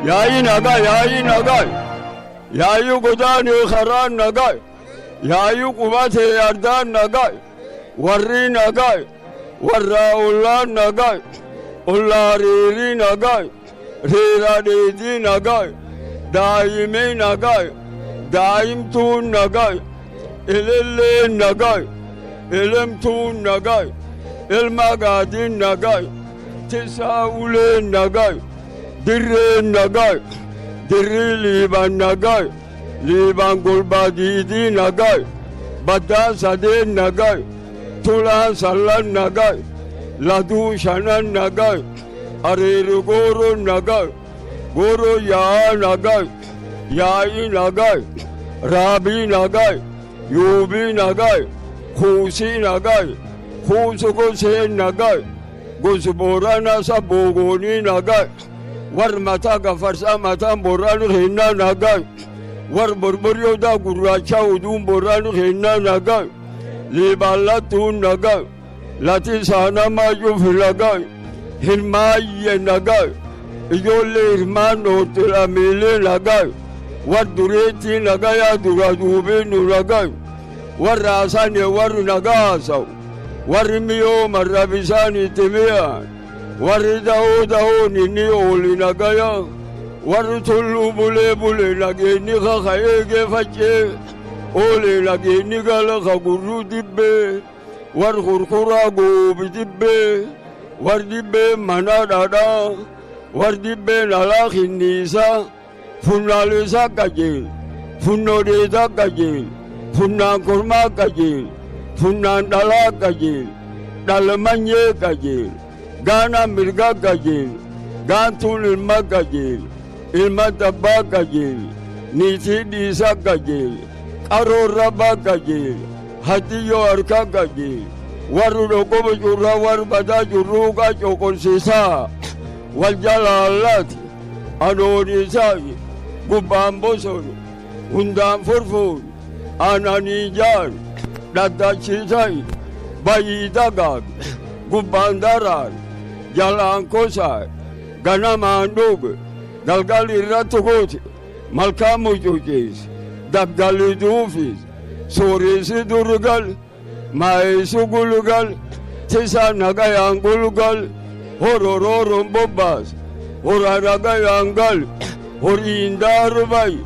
Yayi nagai. Yayi godani kharan nagai. Yayi qubate yardan nagai. Warri nagai. Warra ullan nagai. Ullari nagai. Rira dedi nagai. Daime nagai. Daim tun nagai. Elelle nagai. Elem tun nagai. Elmagadin nagai. Tesaule nagai. Dirre nagai. Dirri liban nagai. Liban gulbadidi nagai. Badda sade nagai. Tulan salan nagai. Ladu shanan nagai. Ariru goro nagai. Goro ya nagai. Yai nagai. Rabi nagai. Yubi nagai. Khusi nagai. Khusuko se nagai. Gusborana sa bogoni nagai. War mata gafarsa mata boranu hinna nagai. War burburyo da guracha udum boranu hinna nagai. Libalatun nagai. Lati sana maju filagai. Hirmaye nagai. Ijolle hirmano tilamile nagai. War dureti nagai duradube nuragai. War rasani war nagasaw. War miyo marabisani timiya. War daho nini oli nagaya. War tullu bule nageni khayege fache. Oli nageni gala khaguru dibbe. War khurkhura gobi dibbe. War dibbe manadada. War dibbe nala khinisa. Funalisa kajil. Funodeza kajil. Funan kurma kajil. Funan dala kajil. Dalamanye kajil. Gana mirga kajil. Gantul ilma kajil. Ilma tabba kajil. Nisi disa kajil. Karo raba kajil. Hatiyo arka kajil. Waru dokobo jurra war bada jurru ka chokon sisa. Wal jalalat. Anonisai. Gubambosor. Undam furfur. Ananijan. Dadachisai. Bayidagag. Gubandaran. Jalan kosai. Ganamandug. Galgali ratukot. Malkamu jujis. Dabgali dufis. Sorisi durgal. Maisu gulugal. Tisa nagayang gulugal. Horororum bobas. Horaragayangal. Horindarubay.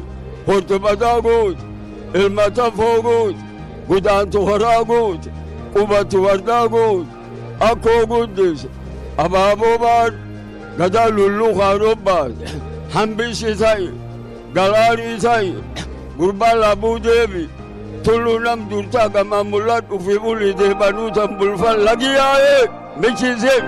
Hortubadagut. Ilmatafogut. Gudantu haragut. Ubatu wardagut. Ako gudis. Ababobad. Gadalulu kharubad. Hambisi say. Galari say. Gurbal Abu Devi. Tulunam durta gamamulat ufibuli de banutam bulfan lagi ae. Mechizet.